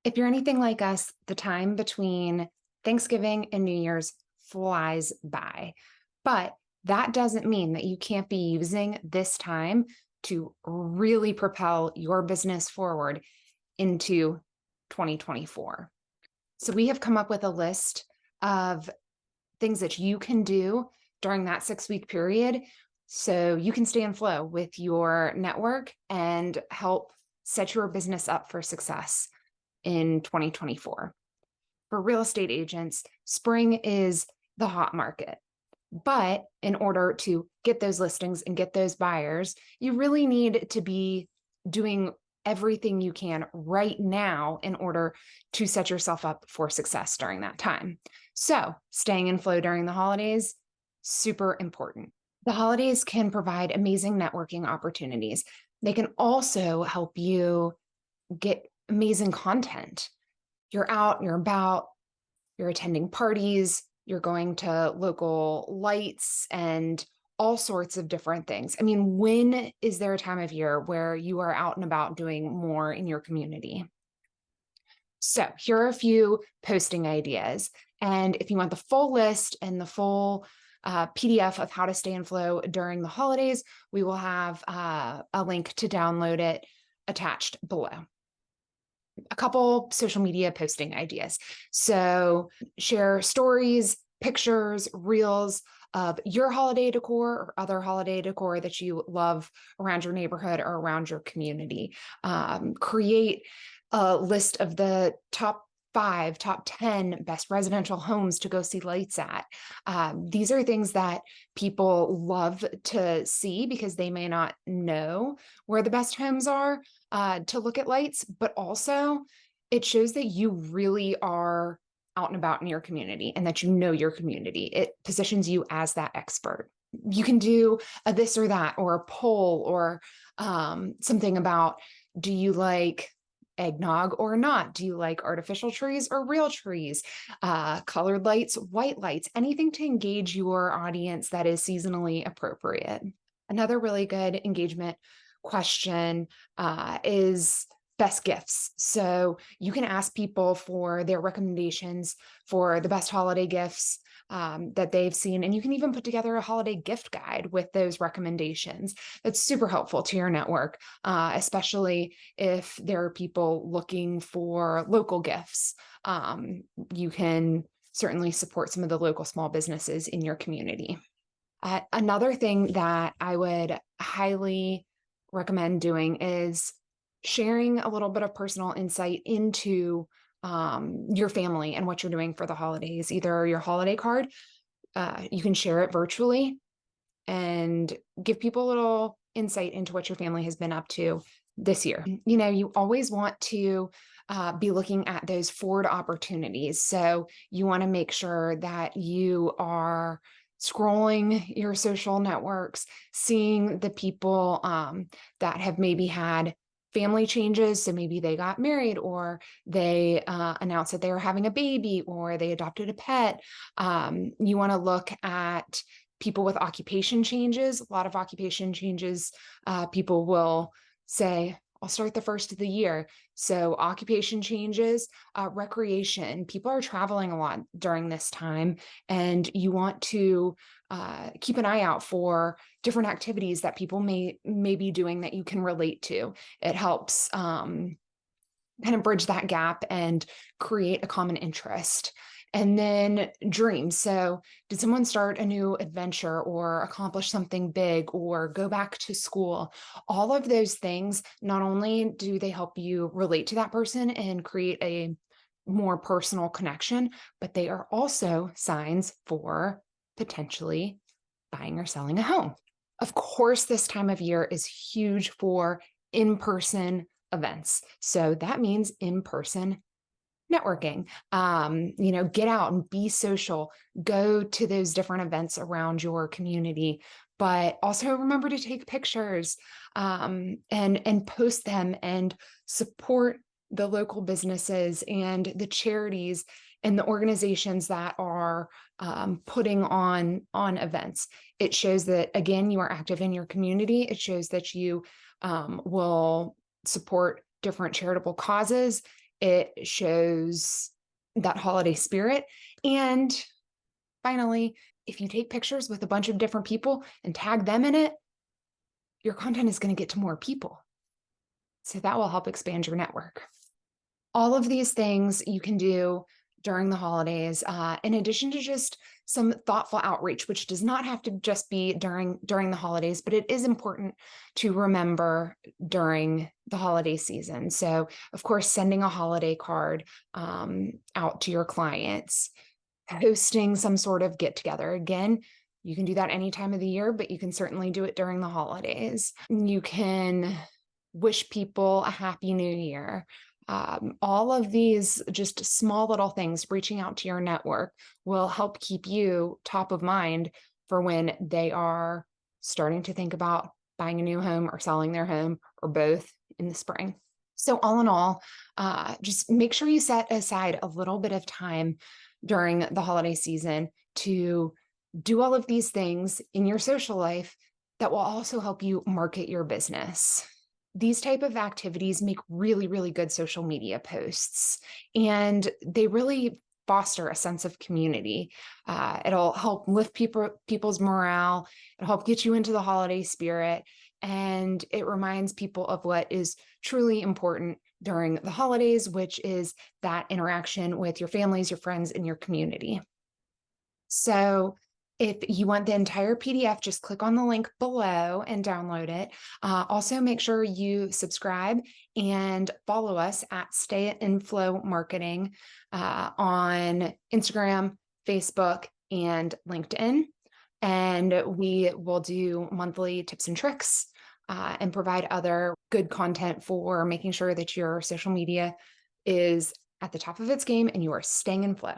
If you're anything like us, the time between Thanksgiving and New Year's flies by. But that doesn't mean that you can't be using this time to really propel your business forward into 2024. So we have come up with a list of things that you can do during that 6-week period so you can stay in flow with your network and help set your business up for success in 2024. For real estate agents, spring is the hot market. But in order to get those listings and get those buyers, you really need to be doing everything you can right now in order to set yourself up for success during that time. So, staying in flow during the holidays, super important. The holidays can provide amazing networking opportunities. They can also help you get amazing content. You're out, you're about, you're attending parties, you're going to local lights and all sorts of different things. I mean, when is there a time of year where you are out and about doing more in your community? So here are a few posting ideas. And if you want the full list and the full PDF of how to stay in flow during the holidays, we will have a link to download it attached below. A couple social media posting ideas. So share stories, pictures, reels of your holiday decor or other holiday decor that you love around your neighborhood or around your community. Create a list of the top 5, top 10 best residential homes to go see lights at. These are things that people love to see because they may not know where the best homes are to look at lights, but also it shows that you really are out and about in your community and that you know your community. It positions you as that expert. You can do a this or that or a poll or something about, do you like eggnog or not? Do you like artificial trees or real trees? Colored lights, white lights, anything to engage your audience that is seasonally appropriate. Another really good engagement question is best gifts. So you can ask people for their recommendations for the best holiday gifts that they've seen. And you can even put together a holiday gift guide with those recommendations. That's super helpful to your network, especially if there are people looking for local gifts. You can certainly support some of the local small businesses in your community. Another thing that I would highly recommend doing is sharing a little bit of personal insight into your family and what you're doing for the holidays. Either your holiday card, you can share it virtually and give people a little insight into what your family has been up to this year. You know, you always want to be looking at those forward opportunities. So you want to make sure that you are scrolling your social networks, seeing the people that have maybe had family changes. So maybe they got married or they announced that they were having a baby or they adopted a pet. You want to look at people with occupation changes. A lot of occupation changes, people will say, I'll start the first of the year. So occupation changes, recreation. People are traveling a lot during this time, and you want to keep an eye out for different activities that people may be doing that you can relate to. It helps kind of bridge that gap and create a common interest. And then dreams. So did someone start a new adventure or accomplish something big or go back to school? All of those things, not only do they help you relate to that person and create a more personal connection, but they are also signs for potentially buying or selling a home. Of course, this time of year is huge for in-person events. So that means in-person networking. Get out and be social, go to those different events around your community, but also remember to take pictures and post them and support the local businesses and the charities and the organizations that are putting on events. It shows that, again, you are active in your community. It shows that you will support different charitable causes, It shows that holiday spirit. And finally, if you take pictures with a bunch of different people and tag them in it, your content is going to get to more people. So that will help expand your network. All of these things you can do during the holidays, in addition to just some thoughtful outreach, which does not have to just be during the holidays, but it is important to remember during the holiday season. So, of course, sending a holiday card out to your clients, hosting some sort of get together. Again, you can do that any time of the year, but you can certainly do it during the holidays. You can wish people a happy new year. All of these just small little things, reaching out to your network, will help keep you top of mind for when they are starting to think about buying a new home or selling their home, or both, in the spring. So all in all, just make sure you set aside a little bit of time during the holiday season to do all of these things in your social life that will also help you market your business. These type of activities make really, really good social media posts, and they really foster a sense of community. It'll help lift people's morale. It'll help get you into the holiday spirit, and it reminds people of what is truly important during the holidays, which is that interaction with your families, your friends, and your community. So if you want the entire PDF, just click on the link below and download it. Also, make sure you subscribe and follow us at Stay in Flow Marketing on Instagram, Facebook, and LinkedIn. And we will do monthly tips and tricks and provide other good content for making sure that your social media is at the top of its game and you are staying in flow.